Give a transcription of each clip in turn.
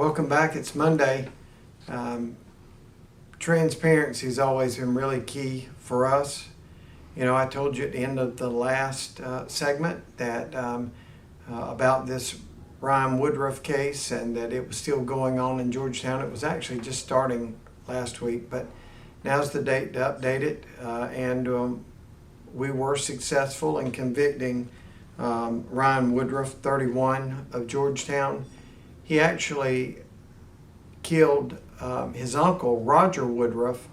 Welcome back. It's Monday. Transparency has always been really key for us. You know, I told you at the end of the last segment that about this Woodruff case and that it was still going on in Georgetown. It was actually just starting last week, but now's the date to update it. We were successful in convicting Woodruff, 31, of Georgetown. He actually killed his uncle, Roger Woodruff,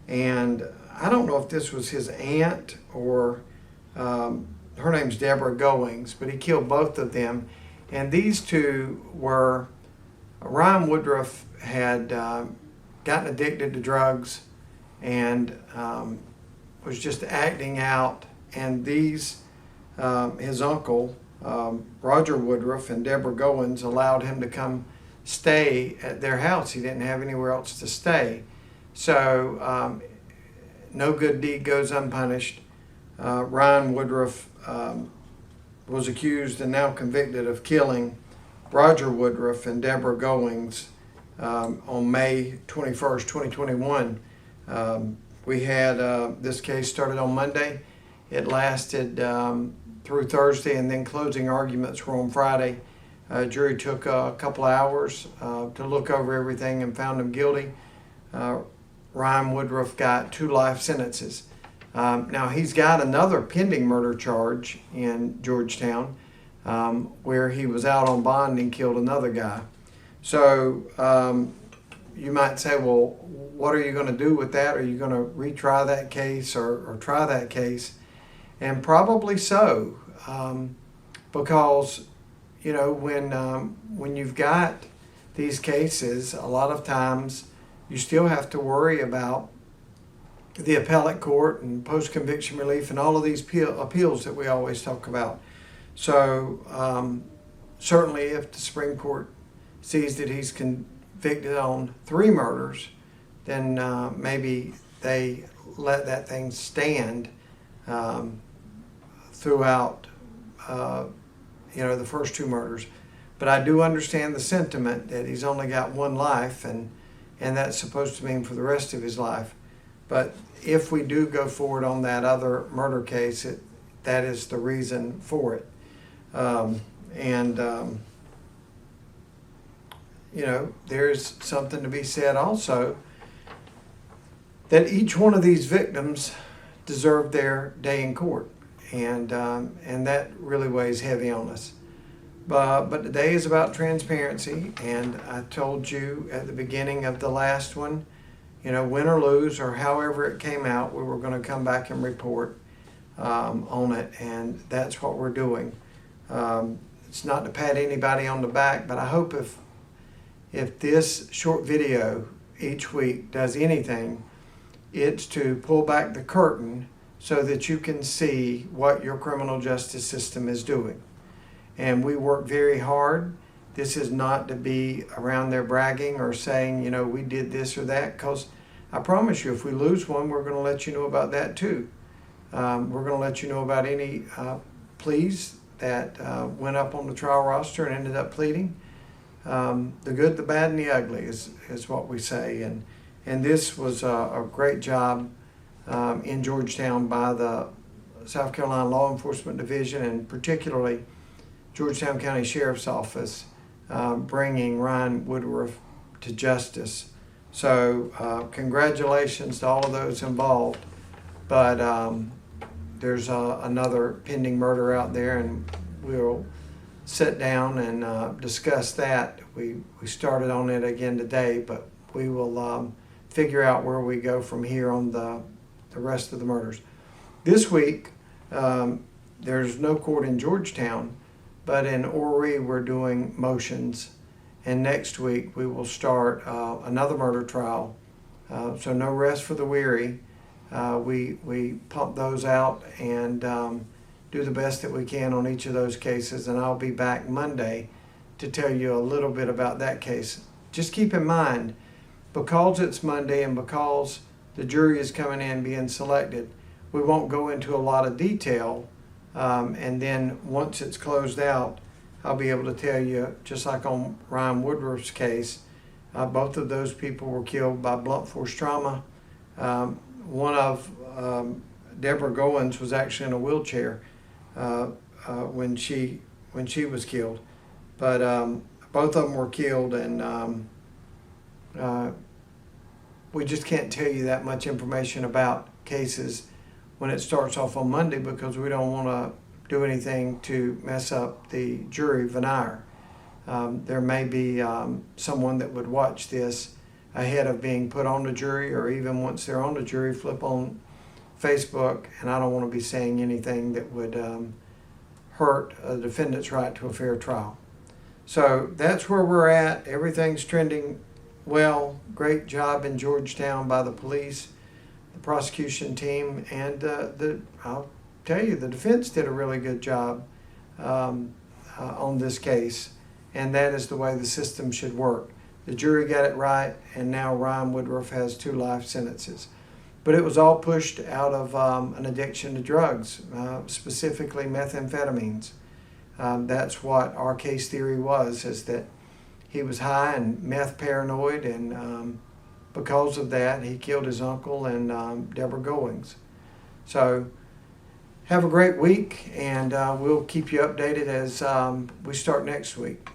and I don't know if this was his aunt or her name's Deborah Goings, but he killed both of them. And these two were, Woodruff had gotten addicted to drugs and was just acting out, and these, his uncle, Roger Woodruff and Deborah Goins, allowed him to come stay at their house. He didn't have anywhere else to stay. So no good deed goes unpunished. Woodruff was accused and now convicted of killing Roger Woodruff and Deborah Goins on May 21st, 2021. We had this case started on Monday. It lasted through Thursday, and then closing arguments were on Friday. Jury took a couple hours to look over everything and found him guilty. Woodruff got 2 life sentences. Now he's got another pending murder charge in Georgetown where he was out on bond and killed another guy. So you might say, well, what are you going to do with that? Are you going to retry that case or try that case? And probably so, because you know, when you've got these cases, a lot of times you still have to worry about the appellate court and post-conviction relief and all of these appeals that we always talk about. So certainly if the Supreme Court sees that he's convicted on 3 murders, then maybe they let that thing stand throughout the first 2 murders. But I do understand the sentiment that he's only got 1 life, and that's supposed to mean for the rest of his life. But if we do go forward on that other murder case, that is the reason for it. There's something to be said also that each one of these victims deserved their day in court, and that really weighs heavy on us. But today is about transparency, and I told you at the beginning of the last one, win or lose, or however it came out, we were going to come back and report on it, and that's what we're doing. It's not to pat anybody on the back, but I hope if this short video each week does anything, it's to pull back the curtain so that you can see what your criminal justice system is doing. And we work very hard. This is not to be around there bragging or saying, we did this or that, because I promise you, if we lose one, we're going to let you know about that too. We're going to let you know about any pleas that went up on the trial roster and ended up pleading. The good, the bad, and the ugly is what we say. And this was a great job in Georgetown by the South Carolina Law Enforcement Division, and particularly Georgetown County Sheriff's Office, bringing Woodruff to justice. So congratulations to all of those involved. But there's another pending murder out there, and we'll sit down and discuss that. We started on it again today, but we will figure out where we go from here on the rest of the murders. This week, there's no court in Georgetown, but in Horry we're doing motions, and next week we will start another murder trial. So no rest for the weary. We pump those out and do the best that we can on each of those cases, and I'll be back Monday to tell you a little bit about that case. Just keep in mind, because it's Monday and because the jury is coming in being selected, we won't go into a lot of detail, and then once it's closed out, I'll be able to tell you, just like on Ryan Woodruff's case, both of those people were killed by blunt force trauma. One of Deborah Goins was actually in a wheelchair when she was killed, but both of them were killed, and we just can't tell you that much information about cases when it starts off on Monday, because we don't want to do anything to mess up the jury veneer. There may be someone that would watch this ahead of being put on the jury, or even once they're on the jury, flip on Facebook, and I don't want to be saying anything that would hurt a defendant's right to a fair trial. So that's where we're at. Everything's trending well. Great job in Georgetown by the police, the prosecution team, and I'll tell you, the defense did a really good job on this case, and that is the way the system should work. The jury got it right, and now Ryan Woodruff has 2 life sentences. But it was all pushed out of an addiction to drugs, specifically methamphetamines. That's what our case theory was, is that he was high and meth paranoid, and because of that, he killed his uncle and Deborah Goins. So have a great week, and we'll keep you updated as we start next week.